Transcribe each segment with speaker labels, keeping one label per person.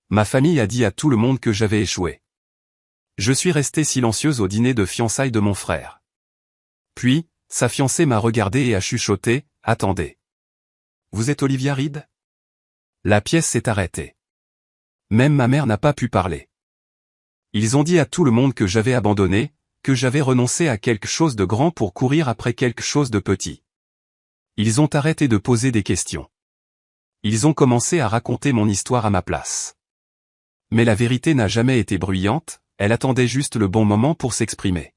Speaker 1: Ma famille a dit à tout le monde que j'avais échoué. Je suis restée silencieuse au dîner de fiançailles de mon frère. Puis, sa fiancée m'a regardé et a chuchoté, « Attendez. Vous êtes Olivia Reed ?» La pièce s'est arrêtée. Même ma mère n'a pas pu parler. Ils ont dit à tout le monde que j'avais abandonné, que j'avais renoncé à quelque chose de grand pour courir après quelque chose de petit. Ils ont arrêté de poser des questions. Ils ont commencé à raconter mon histoire à ma place. Mais la vérité n'a jamais été bruyante, elle attendait juste le bon moment pour s'exprimer.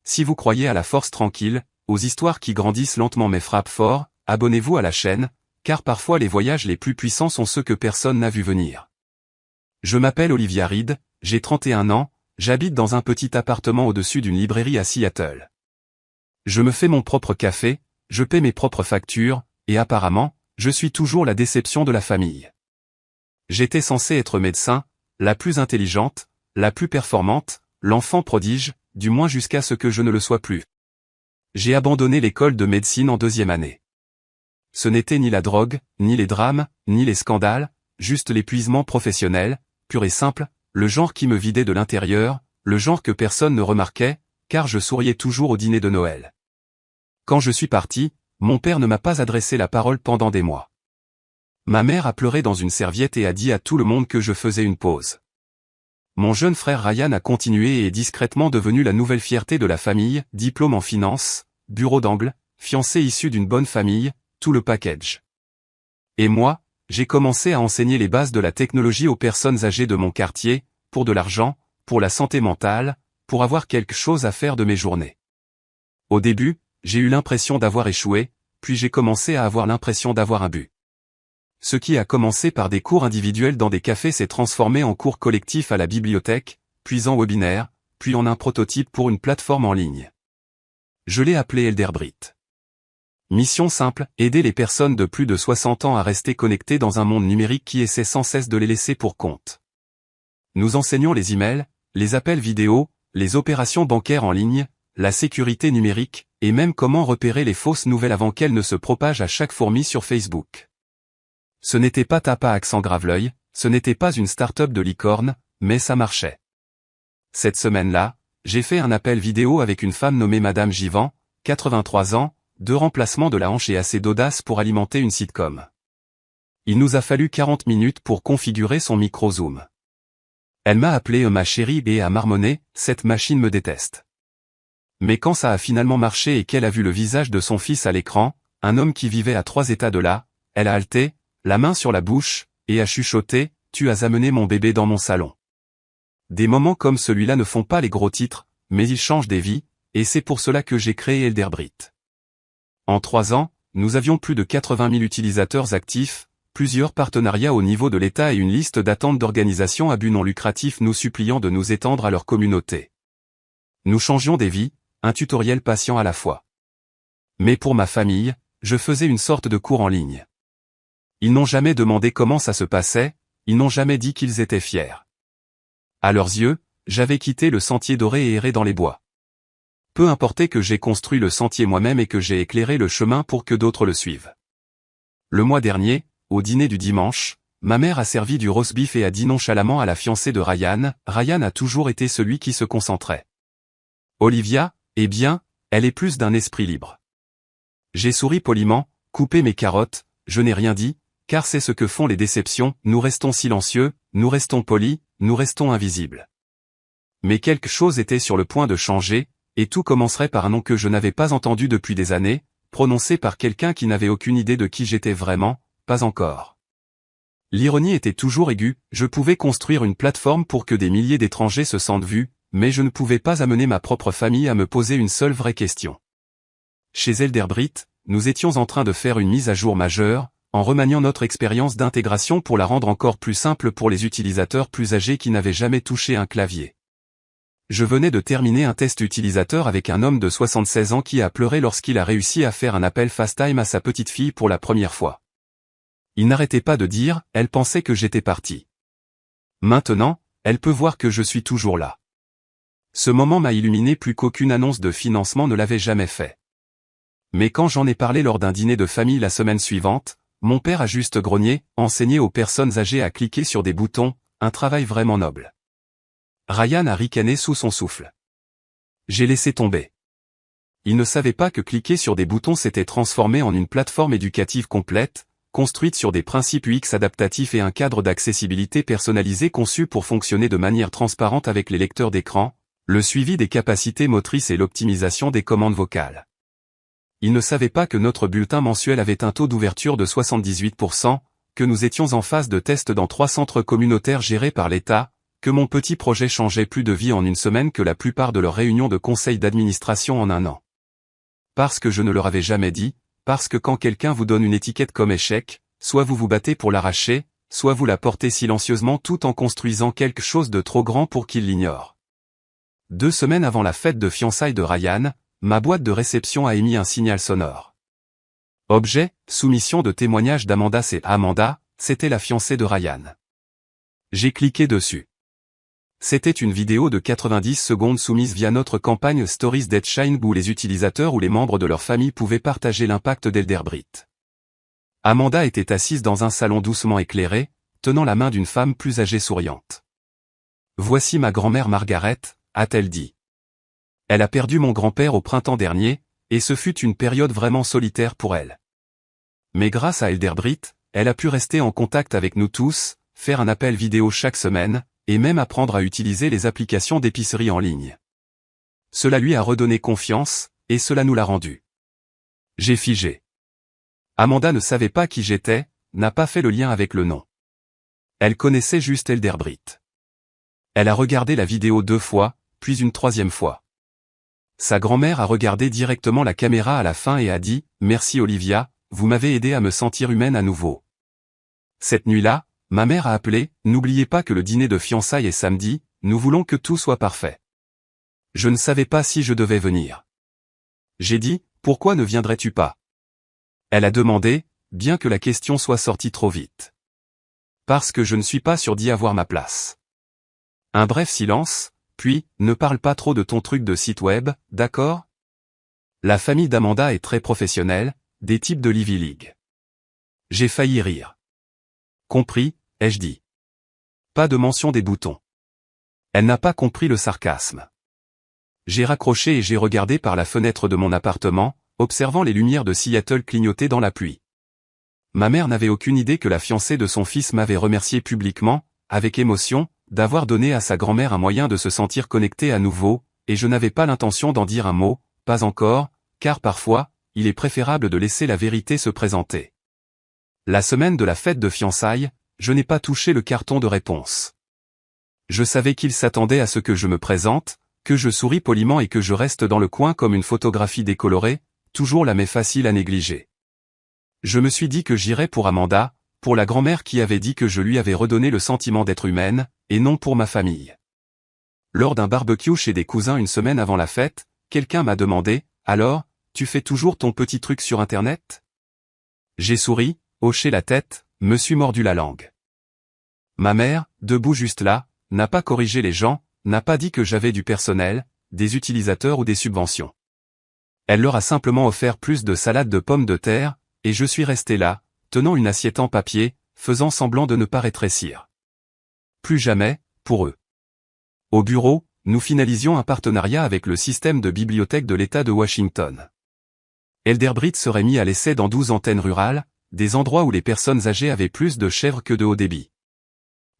Speaker 1: Si vous croyez à la force tranquille, aux histoires qui grandissent lentement mais frappent fort, abonnez-vous à la chaîne, car parfois les voyages les plus puissants sont ceux que personne n'a vu venir. Je m'appelle Olivia Reed, j'ai 31 ans, j'habite dans un petit appartement au-dessus d'une librairie à Seattle. Je me fais mon propre café, je paie mes propres factures, et apparemment, je suis toujours la déception de la famille. J'étais censée être médecin, la plus intelligente, la plus performante, l'enfant prodige, du moins jusqu'à ce que je ne le sois plus. J'ai abandonné l'école de médecine en 2e année. Ce n'était ni la drogue, ni les drames, ni les scandales, juste l'épuisement professionnel, pur et simple, le genre qui me vidait de l'intérieur, le genre que personne ne remarquait, car je souriais toujours au dîner de Noël. Quand je suis parti, mon père ne m'a pas adressé la parole pendant des mois. Ma mère a pleuré dans une serviette et a dit à tout le monde que je faisais une pause. Mon jeune frère Ryan a continué et est discrètement devenu la nouvelle fierté de la famille, diplôme en finance, bureau d'angle, fiancé issu d'une bonne famille, tout le package. Et moi, j'ai commencé à enseigner les bases de la technologie aux personnes âgées de mon quartier, pour de l'argent, pour la santé mentale, pour avoir quelque chose à faire de mes journées. Au début, j'ai eu l'impression d'avoir échoué, puis j'ai commencé à avoir l'impression d'avoir un but. Ce qui a commencé par des cours individuels dans des cafés s'est transformé en cours collectifs à la bibliothèque, puis en webinaire, puis en un prototype pour une plateforme en ligne. Je l'ai appelé Elderbrit. Mission simple, aider les personnes de plus de 60 ans à rester connectées dans un monde numérique qui essaie sans cesse de les laisser pour compte. Nous enseignons les emails, les appels vidéo, les opérations bancaires en ligne, la sécurité numérique, et même comment repérer les fausses nouvelles avant qu'elles ne se propagent à chaque fourmi sur Facebook. Ce n'était pas Tapa accent Graveleuil, ce n'était pas une start-up de licorne, mais ça marchait. Cette semaine-là, j'ai fait un appel vidéo avec une femme nommée Madame Givan, 83 ans, de remplacement de la hanche et assez d'audace pour alimenter une sitcom. Il nous a fallu 40 minutes pour configurer son micro Zoom. Elle m'a appelé ma chérie et a marmonné, cette machine me déteste. Mais quand ça a finalement marché et qu'elle a vu le visage de son fils à l'écran, un homme qui vivait à 3 états de là, elle a halté, la main sur la bouche, et a chuchoté, « Tu as amené mon bébé dans mon salon ». Des moments comme celui-là ne font pas les gros titres, mais ils changent des vies, et c'est pour cela que j'ai créé Elderbrit. En 3 ans, nous avions plus de 80 000 utilisateurs actifs, plusieurs partenariats au niveau de l'État et une liste d'attente d'organisations à but non lucratif nous suppliant de nous étendre à leur communauté. Nous changions des vies, un tutoriel patient à la fois. Mais pour ma famille, je faisais une sorte de cours en ligne. Ils n'ont jamais demandé comment ça se passait, ils n'ont jamais dit qu'ils étaient fiers. À leurs yeux, j'avais quitté le sentier doré et erré dans les bois. Peu importait que j'ai construit le sentier moi-même et que j'ai éclairé le chemin pour que d'autres le suivent. Le mois dernier, au dîner du dimanche, ma mère a servi du roast beef et a dit nonchalamment à la fiancée de Ryan, Ryan a toujours été celui qui se concentrait. Olivia, eh bien, elle est plus d'un esprit libre. J'ai souri poliment, coupé mes carottes, je n'ai rien dit, car c'est ce que font les déceptions, nous restons silencieux, nous restons polis, nous restons invisibles. Mais quelque chose était sur le point de changer, et tout commencerait par un nom que je n'avais pas entendu depuis des années, prononcé par quelqu'un qui n'avait aucune idée de qui j'étais vraiment, pas encore. L'ironie était toujours aiguë, je pouvais construire une plateforme pour que des milliers d'étrangers se sentent vus, mais je ne pouvais pas amener ma propre famille à me poser une seule vraie question. Chez Elderbrit, nous étions en train de faire une mise à jour majeure, en remaniant notre expérience d'intégration pour la rendre encore plus simple pour les utilisateurs plus âgés qui n'avaient jamais touché un clavier. Je venais de terminer un test utilisateur avec un homme de 76 ans qui a pleuré lorsqu'il a réussi à faire un appel FaceTime à sa petite fille pour la première fois. Il n'arrêtait pas de dire, elle pensait que j'étais parti. Maintenant, elle peut voir que je suis toujours là. Ce moment m'a illuminé plus qu'aucune annonce de financement ne l'avait jamais fait. Mais quand j'en ai parlé lors d'un dîner de famille la semaine suivante, Mon père a juste grogné, enseigné aux personnes âgées à cliquer sur des boutons, un travail vraiment noble. Ryan a ricané sous son souffle. J'ai laissé tomber. Il ne savait pas que cliquer sur des boutons s'était transformé en une plateforme éducative complète, construite sur des principes UX adaptatifs et un cadre d'accessibilité personnalisé conçu pour fonctionner de manière transparente avec les lecteurs d'écran, le suivi des capacités motrices et l'optimisation des commandes vocales. Il ne savait pas que notre bulletin mensuel avait un taux d'ouverture de 78%, que nous étions en phase de test dans 3 centres communautaires gérés par l'État, que mon petit projet changeait plus de vie en une semaine que la plupart de leurs réunions de conseil d'administration en un an. Parce que je ne leur avais jamais dit, parce que quand quelqu'un vous donne une étiquette comme échec, soit vous vous battez pour l'arracher, soit vous la portez silencieusement tout en construisant quelque chose de trop grand pour qu'il l'ignore. 2 semaines avant la fête de fiançailles de Ryan, ma boîte de réception a émis un signal sonore. Objet, soumission de témoignage d'Amanda. Amanda, c'était la fiancée de Ryan. J'ai cliqué dessus. C'était une vidéo de 90 secondes soumise via notre campagne Stories That Shine où les utilisateurs ou les membres de leur famille pouvaient partager l'impact d'Elderbrit. Amanda était assise dans un salon doucement éclairé, tenant la main d'une femme plus âgée souriante. « Voici ma grand-mère Margaret », a-t-elle dit. Elle a perdu mon grand-père au printemps dernier, et ce fut une période vraiment solitaire pour elle. Mais grâce à Elderbrit, elle a pu rester en contact avec nous tous, faire un appel vidéo chaque semaine, et même apprendre à utiliser les applications d'épicerie en ligne. Cela lui a redonné confiance, et cela nous l'a rendu. J'ai figé. Amanda ne savait pas qui j'étais, n'a pas fait le lien avec le nom. Elle connaissait juste Elderbrit. Elle a regardé la vidéo 2 fois, puis une 3e fois. Sa grand-mère a regardé directement la caméra à la fin et a dit « Merci Olivia, vous m'avez aidé à me sentir humaine à nouveau. » Cette nuit-là, ma mère a appelé « N'oubliez pas que le dîner de fiançailles est samedi, nous voulons que tout soit parfait. » Je ne savais pas si je devais venir. J'ai dit « Pourquoi ne viendrais-tu pas ?» Elle a demandé, bien que la question soit sortie trop vite. « Parce que je ne suis pas sûr d'y avoir ma place. » Un bref silence, puis « Ne parle pas trop de ton truc de site web, d'accord ?» La famille d'Amanda est très professionnelle, des types de l'Ivy League. J'ai failli rire. Compris, ai-je dit. Pas de mention des boutons. Elle n'a pas compris le sarcasme. J'ai raccroché et j'ai regardé par la fenêtre de mon appartement, observant les lumières de Seattle clignoter dans la pluie. Ma mère n'avait aucune idée que la fiancée de son fils m'avait remercié publiquement, avec émotion, d'avoir donné à sa grand-mère un moyen de se sentir connectée à nouveau, et je n'avais pas l'intention d'en dire un mot, pas encore, car parfois, il est préférable de laisser la vérité se présenter. La semaine de la fête de fiançailles, je n'ai pas touché le carton de réponse. Je savais qu'il s'attendait à ce que je me présente, que je souris poliment et que je reste dans le coin comme une photographie décolorée, toujours la mais facile à négliger. Je me suis dit que j'irais pour Amanda, pour la grand-mère qui avait dit que je lui avais redonné le sentiment d'être humaine, et non pour ma famille. Lors d'un barbecue chez des cousins une semaine avant la fête, quelqu'un m'a demandé « Alors, tu fais toujours ton petit truc sur Internet ?» J'ai souri, hoché la tête, me suis mordu la langue. Ma mère, debout juste là, n'a pas corrigé les gens, n'a pas dit que j'avais du personnel, des utilisateurs ou des subventions. Elle leur a simplement offert plus de salade de pommes de terre, et je suis resté là, tenant une assiette en papier, faisant semblant de ne pas rétrécir. Plus jamais, pour eux. Au bureau, nous finalisions un partenariat avec le système de bibliothèque de l'État de Washington. Elderbrit serait mis à l'essai dans 12 antennes rurales, des endroits où les personnes âgées avaient plus de chèvres que de haut débit.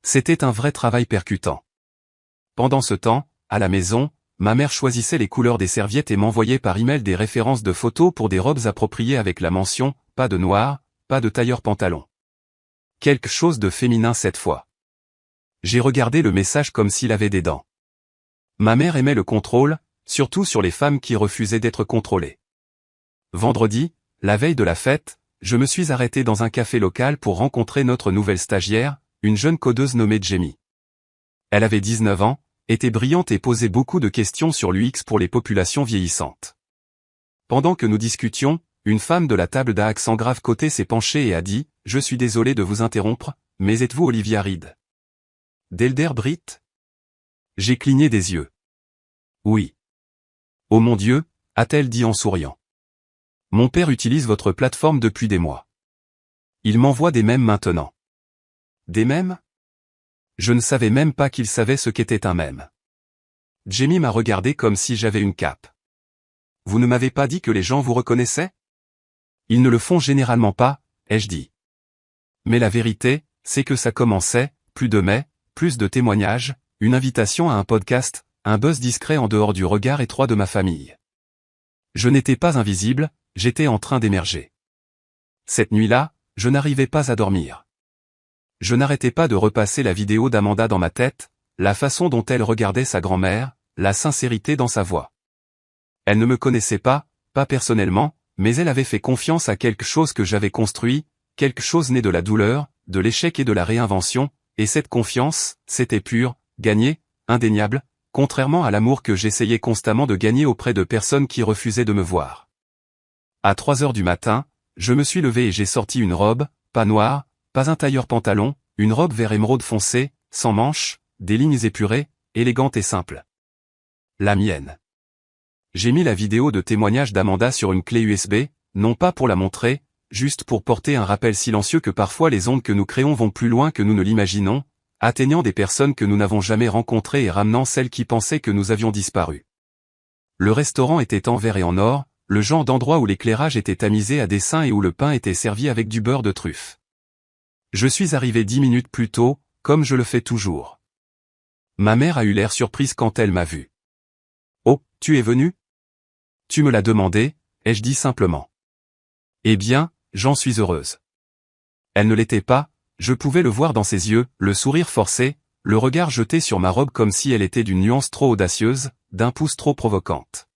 Speaker 1: C'était un vrai travail percutant. Pendant ce temps, à la maison, ma mère choisissait les couleurs des serviettes et m'envoyait par email des références de photos pour des robes appropriées avec la mention « pas de noir, pas de tailleur pantalon ». Quelque chose de féminin cette fois. J'ai regardé le message comme s'il avait des dents. Ma mère aimait le contrôle, surtout sur les femmes qui refusaient d'être contrôlées. Vendredi, la veille de la fête, je me suis arrêté dans un café local pour rencontrer notre nouvelle stagiaire, une jeune codeuse nommée Jamie. Elle avait 19 ans, était brillante et posait beaucoup de questions sur l'UX pour les populations vieillissantes. Pendant que nous discutions, une femme de la table d'à accent grave côté s'est penchée et a dit « Je suis désolé de vous interrompre, mais êtes-vous Olivia Reed ?» D'Elderbrit ? J'ai cligné des yeux. Oui. Oh mon Dieu, a-t-elle dit en souriant. Mon père utilise votre plateforme depuis des mois. Il m'envoie des mèmes maintenant. Des mèmes? Je ne savais même pas qu'il savait ce qu'était un mème. Jamie m'a regardé comme si j'avais une cape. Vous ne m'avez pas dit que les gens vous reconnaissaient? Ils ne le font généralement pas, ai-je dit. Mais la vérité, c'est que ça commençait, plus de mais, plus de témoignages, une invitation à un podcast, un buzz discret en dehors du regard étroit de ma famille. Je n'étais pas invisible, j'étais en train d'émerger. Cette nuit-là, je n'arrivais pas à dormir. Je n'arrêtais pas de repasser la vidéo d'Amanda dans ma tête, la façon dont elle regardait sa grand-mère, la sincérité dans sa voix. Elle ne me connaissait pas personnellement, mais elle avait fait confiance à quelque chose que j'avais construit, quelque chose né de la douleur, de l'échec et de la réinvention, et cette confiance, c'était pur, gagné, indéniable, contrairement à l'amour que j'essayais constamment de gagner auprès de personnes qui refusaient de me voir. À 3 heures du matin, je me suis levé et j'ai sorti une robe, pas noire, pas un tailleur pantalon, une robe vert émeraude foncé, sans manches, des lignes épurées, élégante et simple. La mienne. J'ai mis la vidéo de témoignage d'Amanda sur une clé USB, non pas pour la montrer, juste pour porter un rappel silencieux que parfois les ondes que nous créons vont plus loin que nous ne l'imaginons, atteignant des personnes que nous n'avons jamais rencontrées et ramenant celles qui pensaient que nous avions disparu. Le restaurant était en verre et en or, le genre d'endroit où l'éclairage était tamisé à dessein et où le pain était servi avec du beurre de truffe. Je suis arrivé 10 minutes plus tôt, comme je le fais toujours. Ma mère a eu l'air surprise quand elle m'a vu. « Oh, tu es venu ? Tu me l'as demandé, ai-je dit simplement. Eh bien, j'en suis heureuse. Elle ne l'était pas, je pouvais le voir dans ses yeux, le sourire forcé, le regard jeté sur ma robe comme si elle était d'une nuance trop audacieuse, d'un pouce trop provocante.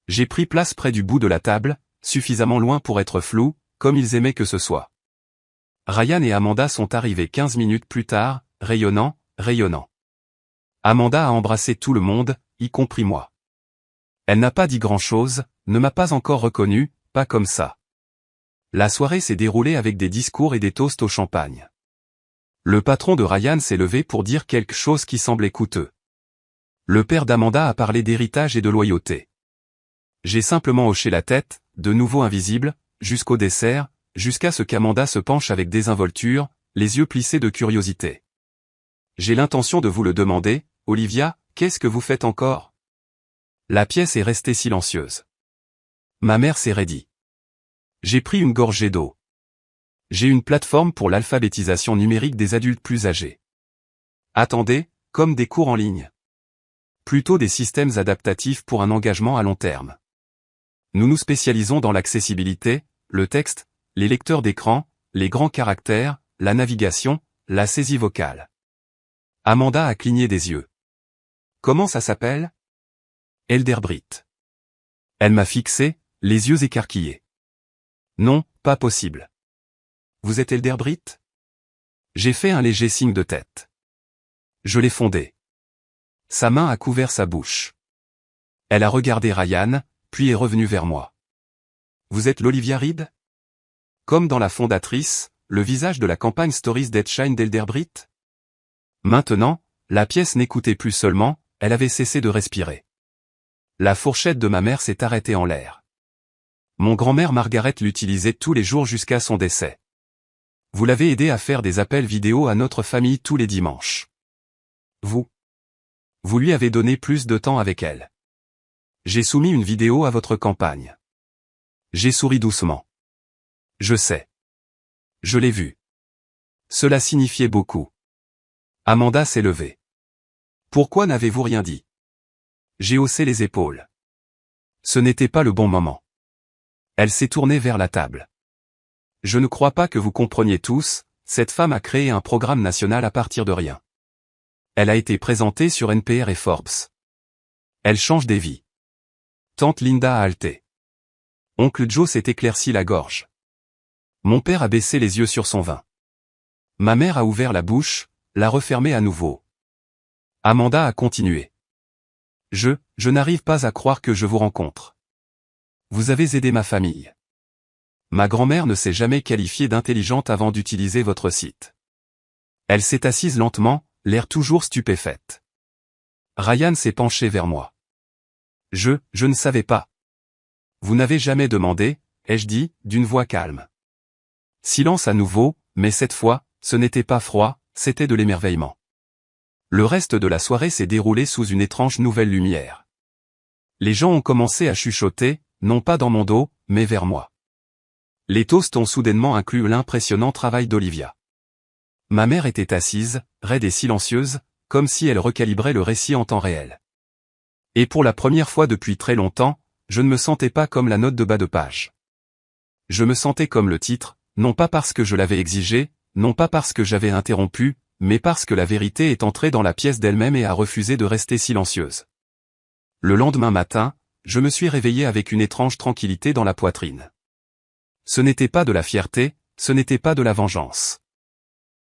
Speaker 1: J'ai pris place près du bout de la table, suffisamment loin pour être flou, comme ils aimaient que ce soit. Ryan et Amanda sont arrivés 15 minutes plus tard, rayonnants. Amanda a embrassé tout le monde, y compris moi. Elle n'a pas dit grand-chose, ne m'a pas encore reconnu, pas comme ça. La soirée s'est déroulée avec des discours et des toasts au champagne. Le patron de Ryan s'est levé pour dire quelque chose qui semblait coûteux. Le père d'Amanda a parlé d'héritage et de loyauté. J'ai simplement hoché la tête, de nouveau invisible, jusqu'au dessert, jusqu'à ce qu'Amanda se penche avec désinvolture, les yeux plissés de curiosité. J'ai l'intention de vous le demander, Olivia, qu'est-ce que vous faites encore? La pièce est restée silencieuse. Ma mère s'est raidie. J'ai pris une gorgée d'eau. J'ai une plateforme pour l'alphabétisation numérique des adultes plus âgés. Attendez, comme des cours en ligne. Plutôt des systèmes adaptatifs pour un engagement à long terme. Nous nous spécialisons dans l'accessibilité, le texte, les lecteurs d'écran, les grands caractères, la navigation, la saisie vocale. Amanda a cligné des yeux. Comment ça s'appelle? Elderbrit. Elle m'a fixé, les yeux écarquillés. Non, pas possible. Vous êtes Elderbrit? J'ai fait un léger signe de tête. Je l'ai fondé. Sa main a couvert sa bouche. Elle a regardé Ryan, puis est revenue vers moi. Vous êtes l'Olivia Reed? Comme dans la fondatrice, le visage de la campagne Stories That Shine d'Elderbrit? Maintenant, la pièce n'écoutait plus seulement, elle avait cessé de respirer. La fourchette de ma mère s'est arrêtée en l'air. Mon grand-mère Margaret l'utilisait tous les jours jusqu'à son décès. Vous l'avez aidé à faire des appels vidéo à notre famille tous les dimanches. Vous lui avez donné plus de temps avec elle. J'ai soumis une vidéo à votre campagne. J'ai souri doucement. Je sais. Je l'ai vu. Cela signifiait beaucoup. Amanda s'est levée. Pourquoi n'avez-vous rien dit? J'ai haussé les épaules. Ce n'était pas le bon moment. Elle s'est tournée vers la table. Je ne crois pas que vous compreniez tous, cette femme a créé un programme national à partir de rien. Elle a été présentée sur NPR et Forbes. Elle change des vies. Tante Linda a halté. Oncle Joe s'est éclairci la gorge. Mon père a baissé les yeux sur son vin. Ma mère a ouvert la bouche, l'a refermée à nouveau. Amanda a continué. Je n'arrive pas à croire que je vous rencontre. Vous avez aidé ma famille. Ma grand-mère ne s'est jamais qualifiée d'intelligente avant d'utiliser votre site. Elle s'est assise lentement, l'air toujours stupéfaite. Ryan s'est penché vers moi. Je ne savais pas. Vous n'avez jamais demandé, ai-je dit, d'une voix calme. Silence à nouveau, mais cette fois, ce n'était pas froid, c'était de l'émerveillement. Le reste de la soirée s'est déroulé sous une étrange nouvelle lumière. Les gens ont commencé à chuchoter, non pas dans mon dos, mais vers moi. Les toasts ont soudainement inclus l'impressionnant travail d'Olivia. Ma mère était assise, raide et silencieuse, comme si elle recalibrait le récit en temps réel. Et pour la première fois depuis très longtemps, je ne me sentais pas comme la note de bas de page. Je me sentais comme le titre, non pas parce que je l'avais exigé, non pas parce que j'avais interrompu, mais parce que la vérité est entrée dans la pièce d'elle-même et a refusé de rester silencieuse. Le lendemain matin, je me suis réveillé avec une étrange tranquillité dans la poitrine. Ce n'était pas de la fierté, ce n'était pas de la vengeance.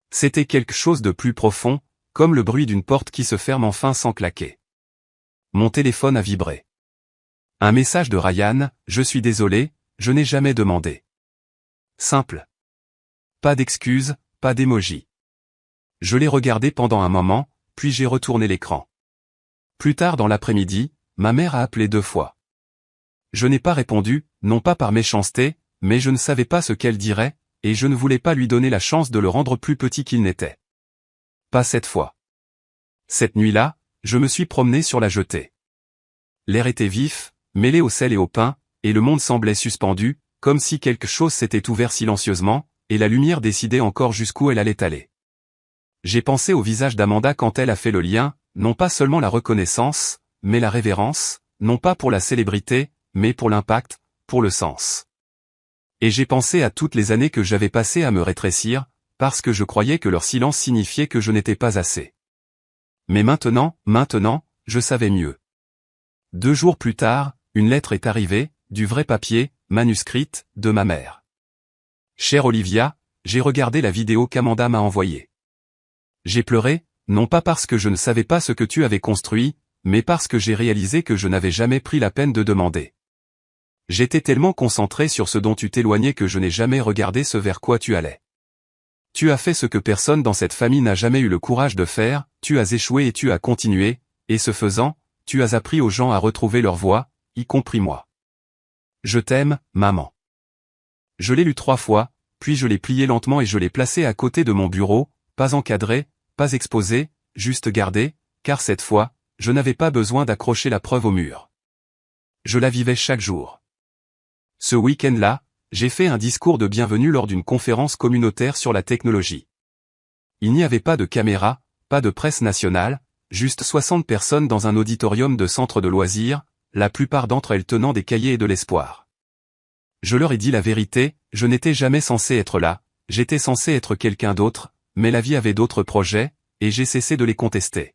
Speaker 1: C'était quelque chose de plus profond, comme le bruit d'une porte qui se ferme enfin sans claquer. Mon téléphone a vibré. Un message de Ryan, je suis désolé, je n'ai jamais demandé. Simple. Pas d'excuses, pas d'émoji. Je l'ai regardé pendant un moment, puis j'ai retourné l'écran. Plus tard dans l'après-midi, ma mère a appelé 2 fois. Je n'ai pas répondu, non pas par méchanceté, mais je ne savais pas ce qu'elle dirait, et je ne voulais pas lui donner la chance de le rendre plus petit qu'il n'était. Pas cette fois. Cette nuit-là, je me suis promené sur la jetée. L'air était vif, mêlé au sel et au pain, et le monde semblait suspendu, comme si quelque chose s'était ouvert silencieusement, et la lumière décidait encore jusqu'où elle allait aller. J'ai pensé au visage d'Amanda quand elle a fait le lien, non pas seulement la reconnaissance, mais la révérence, non pas pour la célébrité, mais pour l'impact, pour le sens. Et j'ai pensé à toutes les années que j'avais passées à me rétrécir, parce que je croyais que leur silence signifiait que je n'étais pas assez. Mais maintenant, je savais mieux. 2 jours plus tard, une lettre est arrivée, du vrai papier, manuscrite, de ma mère. Chère Olivia, j'ai regardé la vidéo qu'Amanda m'a envoyée. J'ai pleuré, non pas parce que je ne savais pas ce que tu avais construit, mais parce que j'ai réalisé que je n'avais jamais pris la peine de demander. J'étais tellement concentré sur ce dont tu t'éloignais que je n'ai jamais regardé ce vers quoi tu allais. Tu as fait ce que personne dans cette famille n'a jamais eu le courage de faire, tu as échoué et tu as continué, et ce faisant, tu as appris aux gens à retrouver leur voix, y compris moi. Je t'aime, maman. Je l'ai lu 3 fois, puis je l'ai plié lentement et je l'ai placé à côté de mon bureau, pas encadré, pas exposé, juste gardé, car cette fois, je n'avais pas besoin d'accrocher la preuve au mur. Je la vivais chaque jour. Ce week-end-là, j'ai fait un discours de bienvenue lors d'une conférence communautaire sur la technologie. Il n'y avait pas de caméra, pas de presse nationale, juste 60 personnes dans un auditorium de centre de loisirs, la plupart d'entre elles tenant des cahiers et de l'espoir. Je leur ai dit la vérité, je n'étais jamais censé être là, j'étais censé être quelqu'un d'autre, mais la vie avait d'autres projets, et j'ai cessé de les contester.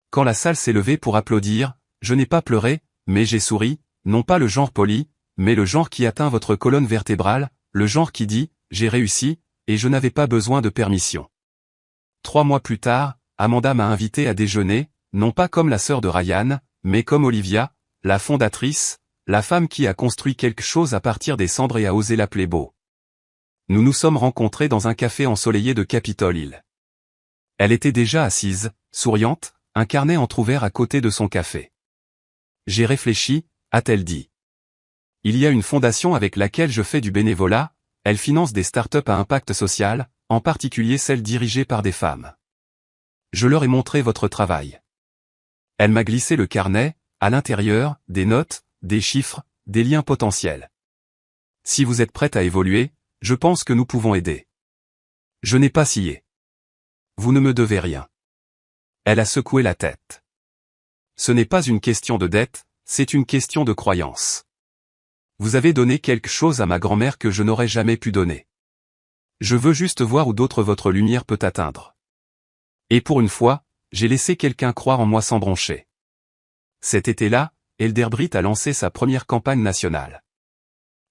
Speaker 1: Quand la salle s'est levée pour applaudir, je n'ai pas pleuré, mais j'ai souri, non pas le genre poli, mais le genre qui atteint votre colonne vertébrale, le genre qui dit « j'ai réussi », et je n'avais pas besoin de permission. 3 mois plus tard, Amanda m'a invité à déjeuner, non pas comme la sœur de Ryan, mais comme Olivia, la fondatrice, la femme qui a construit quelque chose à partir des cendres et a osé l'appeler beau. Nous nous sommes rencontrés dans un café ensoleillé de Capitol Hill. Elle était déjà assise, souriante, un carnet entrouvert à côté de son café. J'ai réfléchi, a-t-elle dit. Il y a une fondation avec laquelle je fais du bénévolat, elle finance des startups à impact social, en particulier celles dirigées par des femmes. Je leur ai montré votre travail. Elle m'a glissé le carnet, à l'intérieur, des notes, des chiffres, des liens potentiels. Si vous êtes prête à évoluer, je pense que nous pouvons aider. Je n'ai pas scié. Vous ne me devez rien. Elle a secoué la tête. Ce n'est pas une question de dette, c'est une question de croyance. Vous avez donné quelque chose à ma grand-mère que je n'aurais jamais pu donner. Je veux juste voir où d'autres votre lumière peut atteindre. Et pour une fois, j'ai laissé quelqu'un croire en moi sans broncher. Cet été-là, Elderbrit a lancé sa première campagne nationale.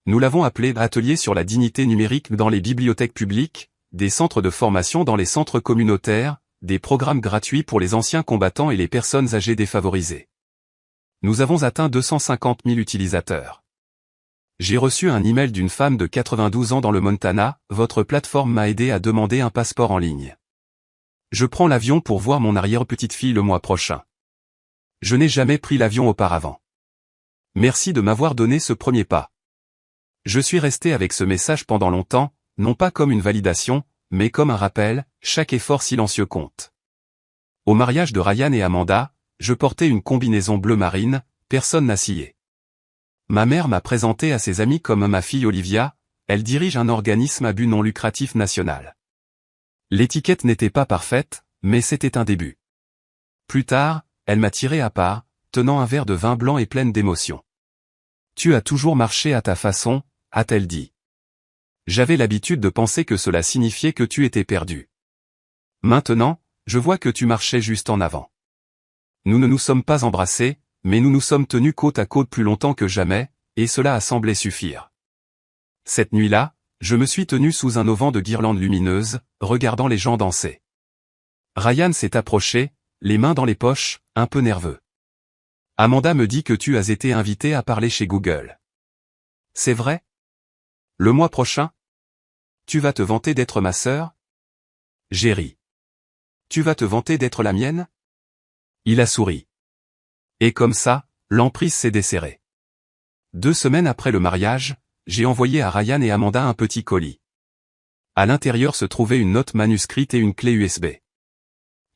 Speaker 1: Nous l'avons appelé Atelier sur la dignité numérique dans les bibliothèques publiques, des centres de formation dans les centres communautaires, des programmes gratuits pour les anciens combattants et les personnes âgées défavorisées. Nous avons atteint 250 000 utilisateurs. J'ai reçu un email d'une femme de 92 ans dans le Montana, votre plateforme m'a aidé à demander un passeport en ligne. Je prends l'avion pour voir mon arrière-petite-fille le mois prochain. Je n'ai jamais pris l'avion auparavant. Merci de m'avoir donné ce premier pas. Je suis resté avec ce message pendant longtemps, non pas comme une validation, mais comme un rappel, chaque effort silencieux compte. Au mariage de Ryan et Amanda, je portais une combinaison bleu marine, personne n'a scié. Ma mère m'a présenté à ses amis comme ma fille Olivia, elle dirige un organisme à but non lucratif national. L'étiquette n'était pas parfaite, mais c'était un début. Plus tard, elle m'a tiré à part, tenant un verre de vin blanc et pleine d'émotion. Tu as toujours marché à ta façon, a-t-elle dit. J'avais l'habitude de penser que cela signifiait que tu étais perdu. Maintenant, je vois que tu marchais juste en avant. Nous ne nous sommes pas embrassés, mais nous nous sommes tenus côte à côte plus longtemps que jamais, et cela a semblé suffire. Cette nuit-là, je me suis tenu sous un auvent de guirlandes lumineuses, regardant les gens danser. Ryan s'est approché, les mains dans les poches, un peu nerveux. Amanda me dit que tu as été invité à parler chez Google. C'est vrai? Le mois prochain? Tu vas te vanter d'être ma sœur? J'ai ri. Tu vas te vanter d'être la mienne? Il a souri. Et comme ça, l'emprise s'est desserrée. 2 semaines après le mariage, j'ai envoyé à Ryan et Amanda un petit colis. À l'intérieur se trouvait une note manuscrite et une clé USB.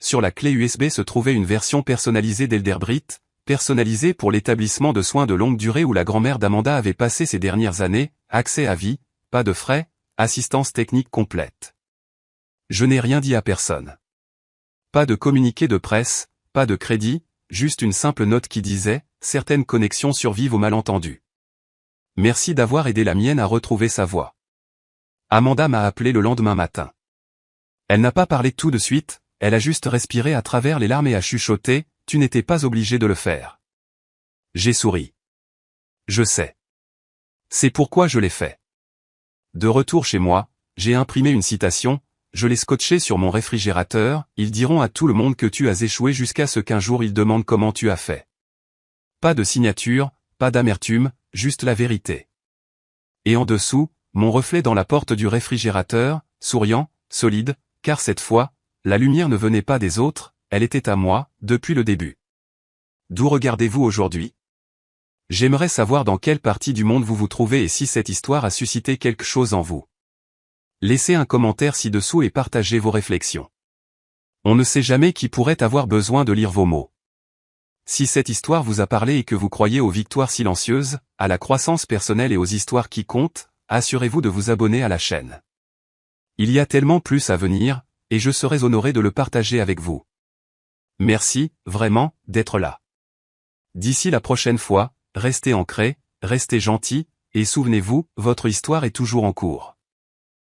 Speaker 1: Sur la clé USB se trouvait une version personnalisée d'Elderbrit, personnalisée pour l'établissement de soins de longue durée où la grand-mère d'Amanda avait passé ces dernières années, accès à vie, pas de frais, assistance technique complète. Je n'ai rien dit à personne. Pas de communiqué de presse, pas de crédit, juste une simple note qui disait « Certaines connexions survivent aux malentendus. Merci d'avoir aidé la mienne à retrouver sa voix. » Amanda m'a appelé le lendemain matin. Elle n'a pas parlé tout de suite, elle a juste respiré à travers les larmes et a chuchoté « Tu n'étais pas obligé de le faire. » J'ai souri. Je sais. C'est pourquoi je l'ai fait. De retour chez moi, j'ai imprimé une citation, je l'ai scotchée sur mon réfrigérateur, ils diront à tout le monde que tu as échoué jusqu'à ce qu'un jour ils demandent comment tu as fait. Pas de signature, pas d'amertume, juste la vérité. Et en dessous, mon reflet dans la porte du réfrigérateur, souriant, solide, car cette fois, la lumière ne venait pas des autres, elle était à moi, depuis le début. D'où regardez-vous aujourd'hui? J'aimerais savoir dans quelle partie du monde vous vous trouvez et si cette histoire a suscité quelque chose en vous. Laissez un commentaire ci-dessous et partagez vos réflexions. On ne sait jamais qui pourrait avoir besoin de lire vos mots. Si cette histoire vous a parlé et que vous croyez aux victoires silencieuses, à la croissance personnelle et aux histoires qui comptent, assurez-vous de vous abonner à la chaîne. Il y a tellement plus à venir, et je serais honoré de le partager avec vous. Merci, vraiment, d'être là. D'ici la prochaine fois, restez ancrés, restez gentils, et souvenez-vous, votre histoire est toujours en cours.